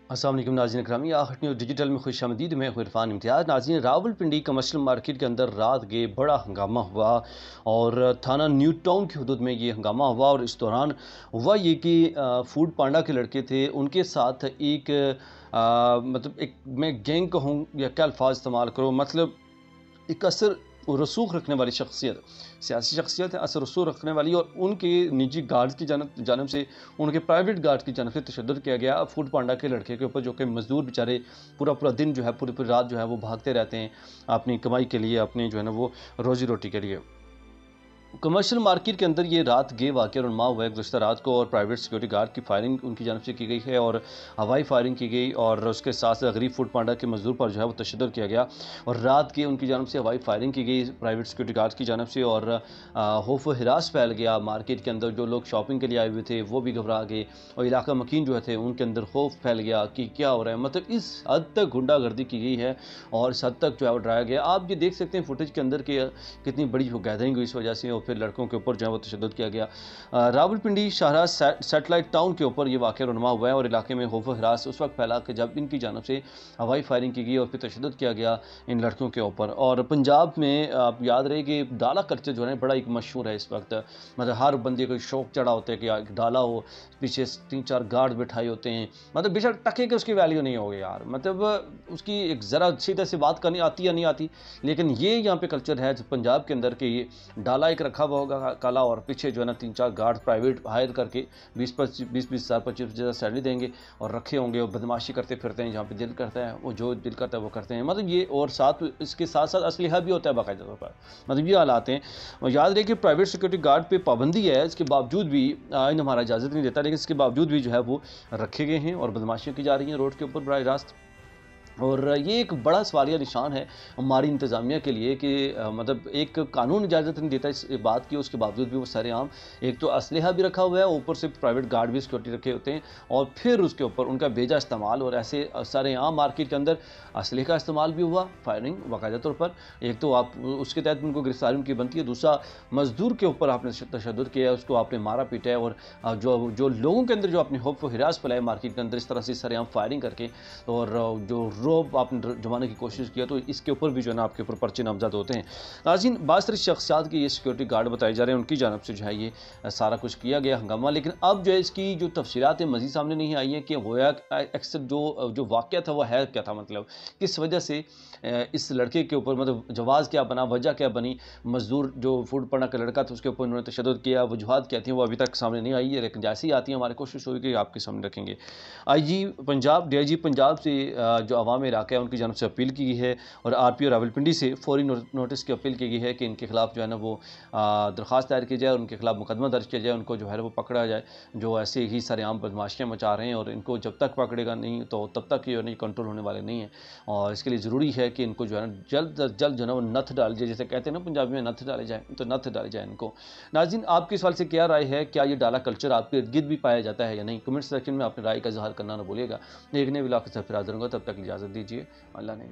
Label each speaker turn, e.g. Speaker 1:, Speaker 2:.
Speaker 1: अस्सलाम वालेकुम नाज़रीन इकरामी, आहट न्यूज़ डिजिटल में खुशामदीद। मैं हूं इरफान इम्तियाज़। नाज़रीन, रावलपिंडी कमर्शियल मार्केट के अंदर रात के बड़ा हंगामा हुआ और थाना न्यू टाउन की हदूद में ये हंगामा हुआ। और इस दौरान हुआ ये कि फूड पांडा के लड़के थे, उनके साथ एक मतलब एक मैं गैंग कहूँ या क्या अल्फाज इस्तेमाल करूँ, मतलब एक असर रसूख रखने वाली शख्सियत, सियासी शख्सियत है, असर रसूख रखने वाली, और उनके निजी गार्ड्स की जानब से, उनके प्राइवेट गार्ड्स की जानब से तशद्दुद किया गया फूड पांडा के लड़के के ऊपर, जो कि मजदूर बेचारे पूरा पूरा दिन जो है, पूरी पूरी रात जो है वो भागते रहते हैं अपनी कमाई के लिए, अपनी जो है ना वो रोज़ी रोटी के लिए। कमर्शियल मार्केट के अंदर ये रात गे वाक़या रुनमा हुआ है गुज़श्ता रात को, और प्राइवेट सिक्योरिटी गार्ड की फायरिंग उनकी जानब से की गई है और हवाई फायरिंग की गई, और उसके साथ साथ गरीब फूड पांडा के मजदूर पर जो है वो तशद्दुद किया गया और रात के उनकी जानब से हवाई फायरिंग की गई प्राइवेट सिक्योरिटी गार्ड की जानब से। और खौफ व हिरास फैल गया मार्केट के अंदर। जो लोग शॉपिंग के लिए आए हुए थे वो भी घबरा गए, और इलाका मकीन जो थे उनके अंदर खौफ फैल गया कि क्या हो रहा है। मतलब इस हद तक गुंडागर्दी की गई है और इस हद तक जो है वो डराया गया। आप ये देख सकते हैं फुटेज के अंदर कि कितनी बड़ी गैदरिंग हुई इस वजह से, और फिर लड़कों के ऊपर जो है वो तशद्दुद किया गया। रावलपिंडी शाहराज सैटेलाइट टाउन के ऊपर ये वाक़या रुनमा हुआ है, और इलाके में खौफ व हिरास उस वक्त फैला कि जब इनकी जानब से हवाई फायरिंग की गई और फिर तशद्दुद किया गया इन लड़कियों के ऊपर। और पंजाब में आप याद रहे कि डाला कल्चर जो है बड़ा एक मशहूर है इस वक्त। मतलब हर बंदे को शौक चढ़ा होता है कि डाला हो, पीछे 3-4 गार्ड बिठाए होते हैं। मतलब बेशक टके के उसकी वैल्यू नहीं होगी यार, मतलब उसकी एक ज़रा सीधे से बात करनी आती या नहीं आती, लेकिन ये यहाँ पे कल्चर है पंजाब के अंदर कि ये डाला एक रखा हुआ होगा काला, और पीछे जो है ना 3-4 गार्ड प्राइवेट हायर करके 20,000-25,000 सैलरी देंगे और रखे होंगे, और बदमाशी करते फिरते हैं जहाँ पे दिल करता है, वो जो दिल करता है वो करते हैं। मतलब ये, और साथ इसके साथ साथ असलहा भी होता है बाकायदा तौर पर। मतलब ये हालात हैं। और याद रहे कि प्राइवेट सिक्योरिटी गार्ड पे पाबंदी है, इसके बावजूद भी आइन हमारा इजाज़त नहीं देता, लेकिन इसके बावजूद भी जो है वो रखे गए हैं और बदमाशियाँ की जा रही हैं रोड के ऊपर बराह रास्त। और ये एक बड़ा सवालिया निशान है हमारी इंतज़ामिया के लिए कि मतलब एक कानून इजाज़त नहीं देता इस बात की, उसके बावजूद भी वो सरेआम एक तो असलहा भी रखा हुआ है, ऊपर से प्राइवेट गार्ड भी सिक्योरिटी रखे होते हैं, और फिर उसके ऊपर उनका बेजा इस्तेमाल, और ऐसे सरेआम मार्केट के अंदर असलहे का इस्तेमाल भी हुआ, फायरिंग बाकायदा तौर पर। एक तो आप उसके तहत उनको गिरफ्तारी उनकी बनती है, दूसरा मजदूर के ऊपर आपने तशद्दुद किया है, उसको आपने मारा पीटा है, और जो जो लोगों के अंदर जो अपने खौफ व हिरास फैलाए मार्केट के अंदर इस तरह से सरेआम फायरिंग करके, और जो रोब आपने जमाने की कोशिश किया, तो इसके ऊपर भी जो है ना आपके ऊपर पर्चे नामजद होते हैं। नाज़रीन, बात सारी शख्सियात के ये सिक्योरिटी गार्ड बताए जा रहे हैं, उनकी जानब से जो है ये सारा कुछ किया गया हंगामा। लेकिन अब जो है इसकी जो तफसीलात मज़ीद सामने नहीं आई है कि होया अक्सर जो वाक़या था वो है क्या था, मतलब किस वजह से इस लड़के के ऊपर, मतलब जवाज़ क्या बना, वजह क्या बनी, मजदूर जो फूड पांडा का लड़का था उसके ऊपर उन्होंने तशद्दुद किया, वजूहात क्या थी वो अभी तक सामने नहीं आई है, लेकिन जैसे ही आती है हमारी कोशिश होगी कि आपके सामने रखेंगे। DIG पंजाब से जो अवाम इलाका है उनकी जानब से अपील की गई है, और RPO रावलपिंडी से फौरी नोटिस की अपील की गई है कि इनके खिलाफ जो है ना वो दरख्वास्त दायर की जाए, और उनके खिलाफ मुकदमा दर्ज किया जाए, उनको जो है वो पकड़ा जाए जो ऐसे ही सरेआम बदमाशियाँ मचा रहे हैं, और इनको जब तक पकड़ेगा नहीं तो तब तक ये नहीं कंट्रोल होने वाले नहीं हैं। और इसके लिए ज़रूरी है कि इनको जो है ना जल्द अज जल्द जो है ना वो नथ डाली जाए, जैसे कहते हैं ना पंजाबी में नथ डाले जाए, तो नथ डाली जाए इनको। नाज़रीन, आपके सवाल से क्या राय है, क्या ये डाला कल्चर आपके इर्द गिर्द भी पाया जाता है या नहीं? कमेंट सेक्शन में अपनी राय का इजहार करना ना भूलिएगा। एक नए व्लॉग के साथ फिर हाज़िर होऊंगा, तब तक इजाज़त दीजिए। अल्लाह ने